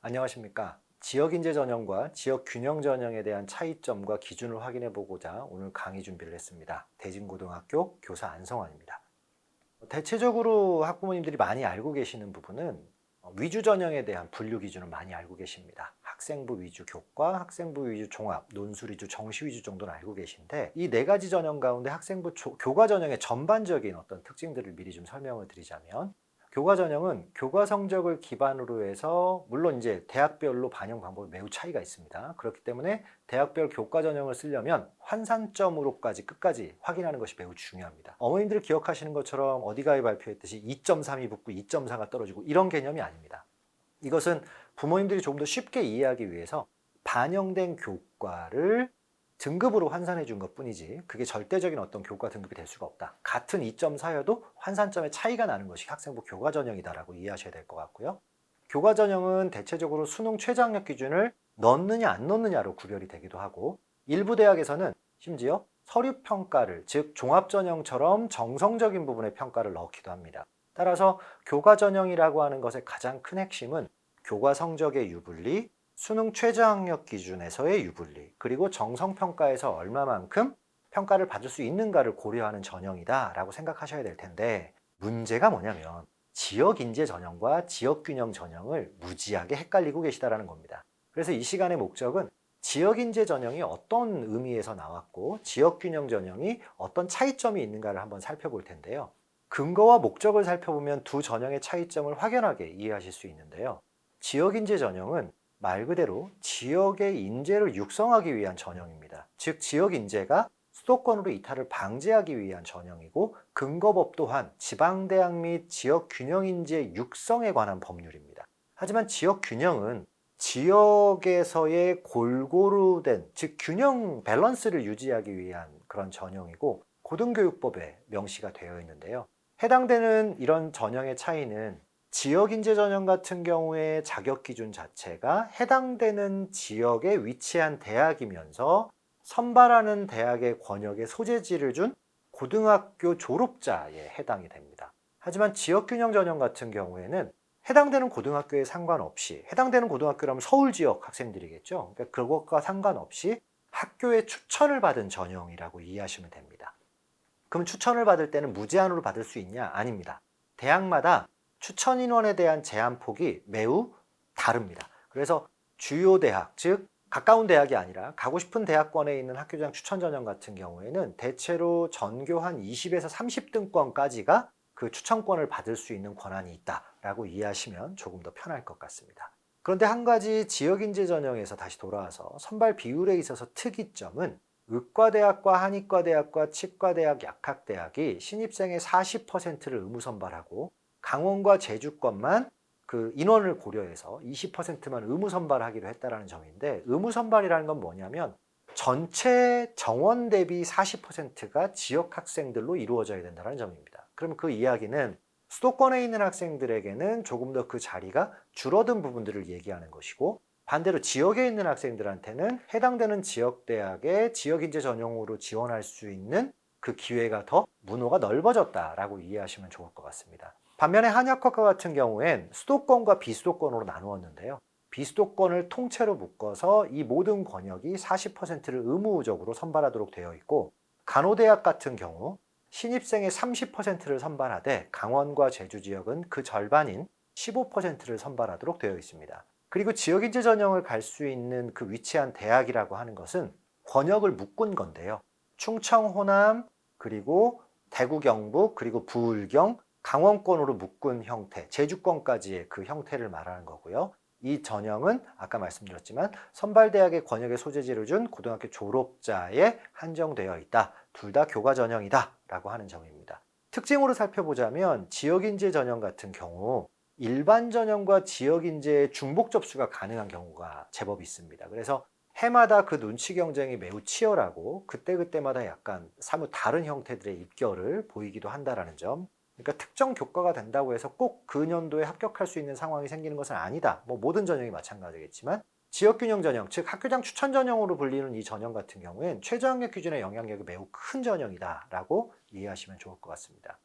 안녕하십니까. 지역인재 전형과 지역균형 전형에 대한 차이점과 기준을 확인해 보고자 오늘 강의 준비를 했습니다. 대진고등학교 교사 안성환입니다. 대체적으로 학부모님들이 많이 알고 계시는 부분은 위주 전형에 대한 분류 기준을 많이 알고 계십니다. 학생부 위주 교과, 학생부 위주 종합, 논술 위주, 정시 위주 정도는 알고 계신데, 이 네 가지 전형 가운데 학생부 교과 전형의 전반적인 어떤 특징들을 미리 좀 설명을 드리자면, 교과 전형은 교과 성적을 기반으로 해서 물론 이제 대학별로 반영 방법이 매우 차이가 있습니다. 그렇기 때문에 대학별 교과 전형을 쓰려면 환산점으로까지 끝까지 확인하는 것이 매우 중요합니다. 어머님들 기억하시는 것처럼 어디가에 발표했듯이 2.3이 붙고 2.4가 떨어지고 이런 개념이 아닙니다. 이것은 부모님들이 조금 더 쉽게 이해하기 위해서 반영된 교과를 등급으로 환산해 준 것뿐이지 그게 절대적인 어떤 교과 등급이 될 수가 없다. 같은 2.4여도 환산점의 차이가 나는 것이 학생부 교과 전형이다라고 이해하셔야 될 것 같고요. 교과 전형은 대체적으로 수능 최저학력 기준을 넣느냐 안 넣느냐로 구별이 되기도 하고, 일부 대학에서는 심지어 서류 평가를, 즉 종합 전형처럼 정성적인 부분의 평가를 넣기도 합니다. 따라서 교과 전형이라고 하는 것의 가장 큰 핵심은 교과 성적의 유불리, 수능 최저학력 기준에서의 유불리, 그리고 정성평가에서 얼마만큼 평가를 받을 수 있는가를 고려하는 전형이다 라고 생각하셔야 될 텐데, 문제가 뭐냐면 지역인재 전형과 지역균형 전형을 무지하게 헷갈리고 계시다라는 겁니다. 그래서 이 시간의 목적은 지역인재 전형이 어떤 의미에서 나왔고 지역균형 전형이 어떤 차이점이 있는가를 한번 살펴볼 텐데요. 근거와 목적을 살펴보면 두 전형의 차이점을 확연하게 이해하실 수 있는데요. 지역인재 전형은 말 그대로 지역의 인재를 육성하기 위한 전형입니다. 즉 지역 인재가 수도권으로 이탈을 방지하기 위한 전형이고, 근거법 또한 지방대학 및 지역균형인재 육성에 관한 법률입니다. 하지만 지역균형은 지역에서의 골고루 된, 즉 균형 밸런스를 유지하기 위한 그런 전형이고 고등교육법에 명시가 되어 있는데요. 해당되는 이런 전형의 차이는 지역인재 전형 같은 경우에 자격기준 자체가 해당되는 지역에 위치한 대학이면서 선발하는 대학의 권역의 소재지를 준 고등학교 졸업자에 해당이 됩니다. 하지만 지역균형 전형 같은 경우에는 해당되는 고등학교에 상관없이, 해당되는 고등학교라면 서울 지역 학생들이겠죠. 그러니까 그것과 상관없이 학교의 추천을 받은 전형이라고 이해하시면 됩니다. 그럼 추천을 받을 때는 무제한으로 받을 수 있냐? 아닙니다. 대학마다 추천 인원에 대한 제한폭이 매우 다릅니다. 그래서 주요 대학, 즉 가까운 대학이 아니라 가고 싶은 대학권에 있는 학교장 추천 전형 같은 경우에는 대체로 전교 한 20에서 30등권까지가 그 추천권을 받을 수 있는 권한이 있다라고 이해하시면 조금 더 편할 것 같습니다. 그런데 한 가지 지역인재 전형에서 다시 돌아와서 선발 비율에 있어서 특이점은 의과대학과 한의과대학과 치과대학, 약학대학이 신입생의 40%를 의무 선발하고 강원과 제주권만 그 인원을 고려해서 20%만 의무 선발하기로 했다는 점인데, 의무 선발이라는 건 뭐냐면 전체 정원 대비 40%가 지역 학생들로 이루어져야 된다는 점입니다. 그럼 그 이야기는 수도권에 있는 학생들에게는 조금 더 그 자리가 줄어든 부분들을 얘기하는 것이고, 반대로 지역에 있는 학생들한테는 해당되는 지역대학에 지역인재 전형으로 지원할 수 있는 그 기회가 더 문호가 넓어졌다라고 이해하시면 좋을 것 같습니다. 반면에 한의학과 같은 경우엔 수도권과 비수도권으로 나누었는데요. 비수도권을 통째로 묶어서 이 모든 권역이 40%를 의무적으로 선발하도록 되어 있고, 간호대학 같은 경우 신입생의 30%를 선발하되 강원과 제주 지역은 그 절반인 15%를 선발하도록 되어 있습니다. 그리고 지역인재 전형을 갈 수 있는 그 위치한 대학이라고 하는 것은 권역을 묶은 건데요. 충청, 호남, 그리고 대구, 경북, 그리고 부울경, 강원권으로 묶은 형태, 제주권까지의 그 형태를 말하는 거고요. 이 전형은 아까 말씀드렸지만 선발대학의 권역의 소재지를 준 고등학교 졸업자에 한정되어 있다. 둘 다 교과 전형이다 라고 하는 점입니다. 특징으로 살펴보자면 지역인재 전형 같은 경우 일반 전형과 지역인재의 중복 접수가 가능한 경우가 제법 있습니다. 그래서 해마다 그 눈치 경쟁이 매우 치열하고 그때그때마다 약간 사뭇 다른 형태들의 입결을 보이기도 한다는 점. 그러니까 특정 교과가 된다고 해서 꼭 그 년도에 합격할 수 있는 상황이 생기는 것은 아니다. 모든 전형이 마찬가지겠지만 지역균형 전형, 즉 학교장 추천 전형으로 불리는 이 전형 같은 경우엔 최저학력 기준의 영향력이 매우 큰 전형이다라고 이해하시면 좋을 것 같습니다.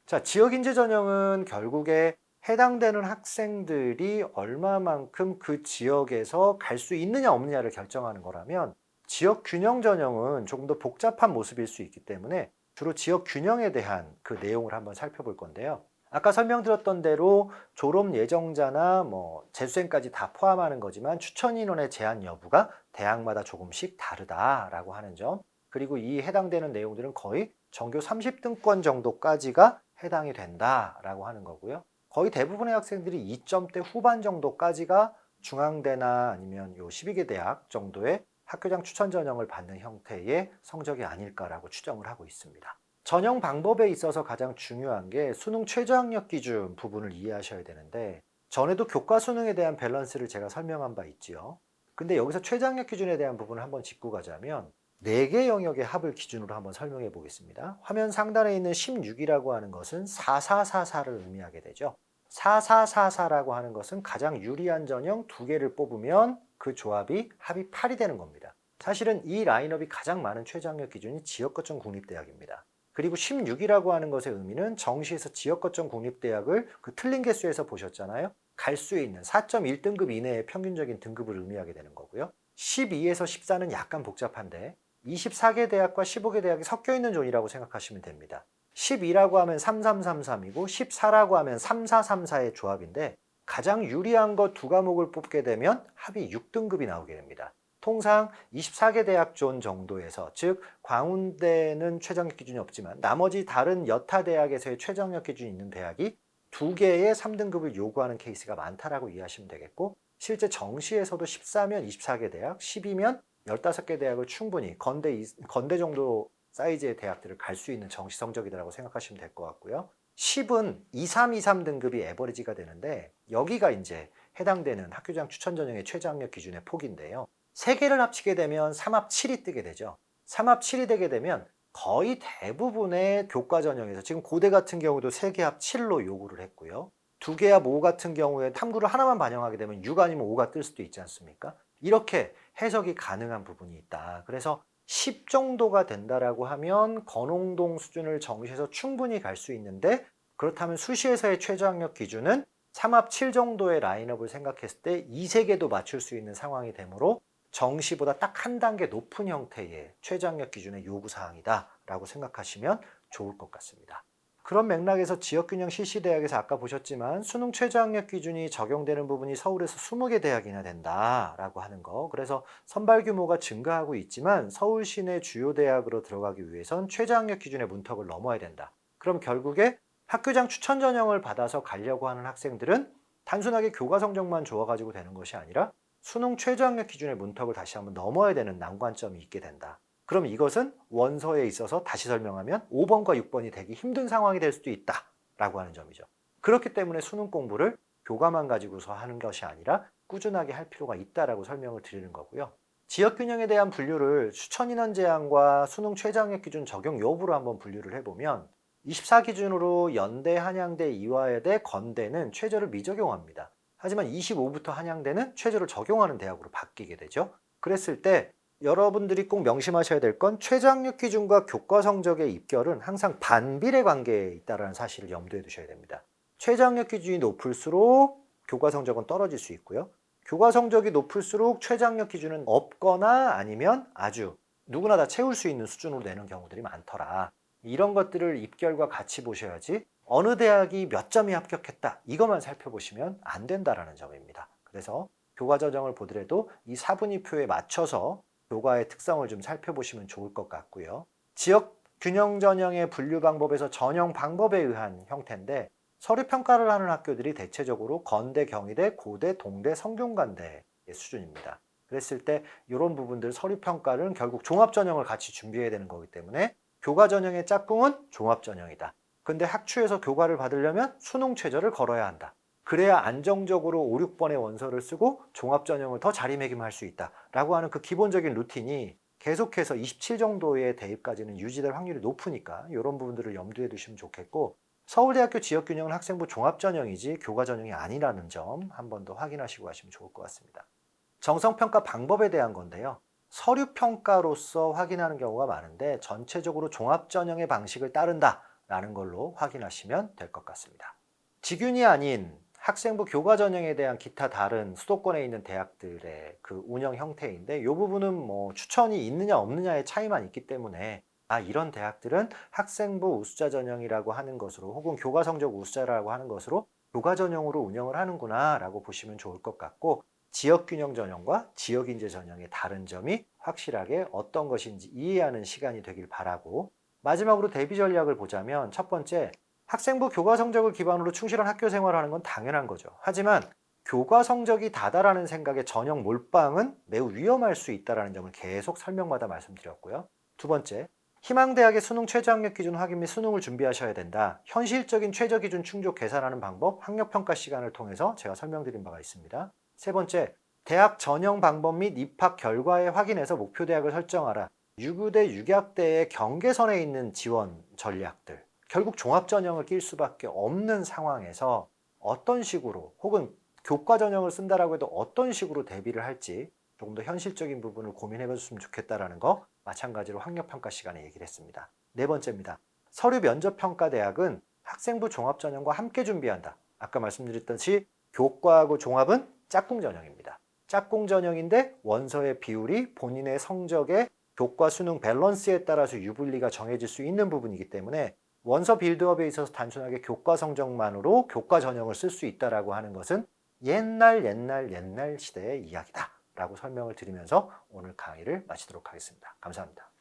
자, 지역인재 전형은 결국에 해당되는 학생들이 얼마만큼 그 지역에서 갈 수 있느냐 없느냐를 결정하는 거라면, 지역균형 전형은 조금 더 복잡한 모습일 수 있기 때문에 주로 지역균형에 대한 그 내용을 한번 살펴볼 건데요. 아까 설명드렸던 대로 졸업 예정자나 재수생까지 다 포함하는 거지만 추천 인원의 제한 여부가 대학마다 조금씩 다르다라고 하는 점, 그리고 이 해당되는 내용들은 거의 전교 30등권 정도까지가 해당이 된다라고 하는 거고요. 거의 대부분의 학생들이 2점대 후반 정도까지가 중앙대나 아니면 요 12개 대학 정도의 학교장 추천 전형을 받는 형태의 성적이 아닐까라고 추정을 하고 있습니다. 전형 방법에 있어서 가장 중요한 게 수능 최저학력 기준 부분을 이해하셔야 되는데, 전에도 교과 수능에 대한 밸런스를 제가 설명한 바 있지요. 근데 여기서 최저학력 기준에 대한 부분을 한번 짚고 가자면 4개 영역의 합을 기준으로 한번 설명해 보겠습니다. 화면 상단에 있는 16이라고 하는 것은 4444를 의미하게 되죠. 4444라고 하는 것은 가장 유리한 전형 2개를 뽑으면 그 조합이 합이 8이 되는 겁니다. 사실은 이 라인업이 가장 많은 최저학력 기준이 지역거점 국립대학입니다. 그리고 16이라고 하는 것의 의미는 정시에서 지역거점 국립대학을 그 틀린 개수에서 보셨잖아요. 갈 수 있는 4.1등급 이내의 평균적인 등급을 의미하게 되는 거고요. 12에서 14는 약간 복잡한데 24개 대학과 15개 대학이 섞여 있는 존이라고 생각하시면 됩니다. 12라고 하면 3333이고 14라고 하면 3434의 조합인데, 가장 유리한 것 2과목을 뽑게 되면 합이 6등급이 나오게 됩니다. 통상 24개 대학 존 정도에서, 즉 광운대는 최저학력 기준이 없지만 나머지 다른 여타 대학에서의 최저학력 기준이 있는 대학이 2개의 3등급을 요구하는 케이스가 많다라고 이해하시면 되겠고, 실제 정시에서도 14면 24개 대학, 10이면 15개 대학을 충분히 건대 정도 사이즈의 대학들을 갈 수 있는 정시 성적이라고 생각하시면 될 것 같고요. 10은 2323 등급이 에버리지가 되는데, 여기가 이제 해당되는 학교장 추천 전형의 최저학력 기준의 폭인데요. 3개를 합치게 되면 3합 7이 뜨게 되죠. 3합 7이 되게 되면 거의 대부분의 교과 전형에서, 지금 고대 같은 경우도 3개 합 7로 요구를 했고요. 2개 합 5 같은 경우에 탐구를 하나만 반영하게 되면 6 아니면 5가 뜰 수도 있지 않습니까? 이렇게 해석이 가능한 부분이 있다. 그래서 10 정도가 된다라고 하면 건홍동 수준을 정시해서 충분히 갈 수 있는데, 그렇다면 수시에서의 최저학력 기준은 3합 7 정도의 라인업을 생각했을 때 2~3개도 맞출 수 있는 상황이 되므로 정시보다 딱 한 단계 높은 형태의 최저학력 기준의 요구사항이다라고 생각하시면 좋을 것 같습니다. 그런 맥락에서 지역균형 실시대학에서 아까 보셨지만 수능 최저학력 기준이 적용되는 부분이 서울에서 20개 대학이나 된다라고 하는 거. 그래서 선발 규모가 증가하고 있지만 서울 시내 주요 대학으로 들어가기 위해선 최저학력 기준의 문턱을 넘어야 된다. 그럼 결국에 학교장 추천 전형을 받아서 가려고 하는 학생들은 단순하게 교과 성적만 좋아가지고 되는 것이 아니라 수능 최저학력 기준의 문턱을 다시 한번 넘어야 되는 난관점이 있게 된다. 그럼 이것은 원서에 있어서 다시 설명하면 5번과 6번이 되기 힘든 상황이 될 수도 있다라고 하는 점이죠. 그렇기 때문에 수능 공부를 교과만 가지고서 하는 것이 아니라 꾸준하게 할 필요가 있다라고 설명을 드리는 거고요. 지역균형에 대한 분류를 추천인원 제한과 수능 최저학력 기준 적용 여부로 한번 분류를 해보면 24 기준으로 연대, 한양대, 이화여대, 건대는 최저를 미적용합니다. 하지만 25부터 한양대는 최저를 적용하는 대학으로 바뀌게 되죠. 그랬을 때 여러분들이 꼭 명심하셔야 될 건 최저학력 기준과 교과 성적의 입결은 항상 반비례 관계에 있다는 사실을 염두에 두셔야 됩니다. 최저학력 기준이 높을수록 교과 성적은 떨어질 수 있고요. 교과 성적이 높을수록 최저학력 기준은 없거나 아니면 아주 누구나 다 채울 수 있는 수준으로 내는 경우들이 많더라. 이런 것들을 입결과 같이 보셔야지 어느 대학이 몇 점이 합격했다 이것만 살펴보시면 안 된다라는 점입니다. 그래서 교과 전형을 보더라도 이 사분위표에 맞춰서 교과의 특성을 좀 살펴보시면 좋을 것 같고요. 지역 균형 전형의 분류 방법에서 전형 방법에 의한 형태인데, 서류 평가를 하는 학교들이 대체적으로 건대, 경희대, 고대, 동대, 성균관대의 수준입니다. 그랬을 때 이런 부분들 서류 평가는 결국 종합 전형을 같이 준비해야 되는 거기 때문에 교과 전형의 짝꿍은 종합 전형이다. 근데 학추에서 교과를 받으려면 수능 최저를 걸어야 한다. 그래야 안정적으로 5, 6번의 원서를 쓰고 종합 전형을 더 자리매김할 수 있다라고 하는 그 기본적인 루틴이 계속해서 27 정도의 대입까지는 유지될 확률이 높으니까 이런 부분들을 염두에 두시면 좋겠고, 서울대학교 지역균형은 학생부 종합 전형이지 교과 전형이 아니라는 점 한 번 더 확인하시고 가시면 좋을 것 같습니다. 정성평가 방법에 대한 건데요. 서류평가로서 확인하는 경우가 많은데 전체적으로 종합전형의 방식을 따른다라는 걸로 확인하시면 될 것 같습니다. 직윤이 아닌 학생부 교과전형에 대한 기타 다른 수도권에 있는 대학들의 그 운영 형태인데 이 부분은 뭐 추천이 있느냐 없느냐의 차이만 있기 때문에 이런 대학들은 학생부 우수자 전형이라고 하는 것으로 혹은 교과 성적 우수자라고 하는 것으로 교과 전형으로 운영을 하는구나 라고 보시면 좋을 것 같고 지역균형 전형과 지역인재 전형의 다른 점이 확실하게 어떤 것인지 이해하는 시간이 되길 바라고 마지막으로 대비 전략을 보자면 첫 번째 학생부 교과 성적을 기반으로 충실한 학교 생활을 하는 건 당연한 거죠. 하지만 교과 성적이 다다라는 생각에 전형 몰빵은 매우 위험할 수 있다는 점을 계속 설명마다 말씀드렸고요. 두 번째, 희망대학의 수능 최저학력 기준 확인 및 수능을 준비하셔야 된다. 현실적인 최저 기준 충족 계산하는 방법, 학력평가 시간을 통해서 제가 설명드린 바가 있습니다. 세 번째, 대학 전형 방법 및 입학 결과에 확인해서 목표 대학을 설정하라. 유구대, 육약대의 경계선에 있는 지원 전략들. 결국 종합전형을 낄 수밖에 없는 상황에서 어떤 식으로 혹은 교과 전형을 쓴다라고 해도 어떤 식으로 대비를 할지 조금 더 현실적인 부분을 고민해 봤으면 좋겠다라는 거 마찬가지로 학력평가 시간에 얘기를 했습니다. 네 번째입니다. 서류 면접평가 대학은 학생부 종합전형과 함께 준비한다. 아까 말씀드렸듯이 교과하고 종합은 짝꿍 전형입니다. 짝꿍 전형인데 원서의 비율이 본인의 성적의 교과 수능 밸런스에 따라서 유불리가 정해질 수 있는 부분이기 때문에 원서 빌드업에 있어서 단순하게 교과 성적만으로 교과 전형을 쓸 수 있다라고 하는 것은 옛날 시대의 이야기다 라고 설명을 드리면서 오늘 강의를 마치도록 하겠습니다. 감사합니다.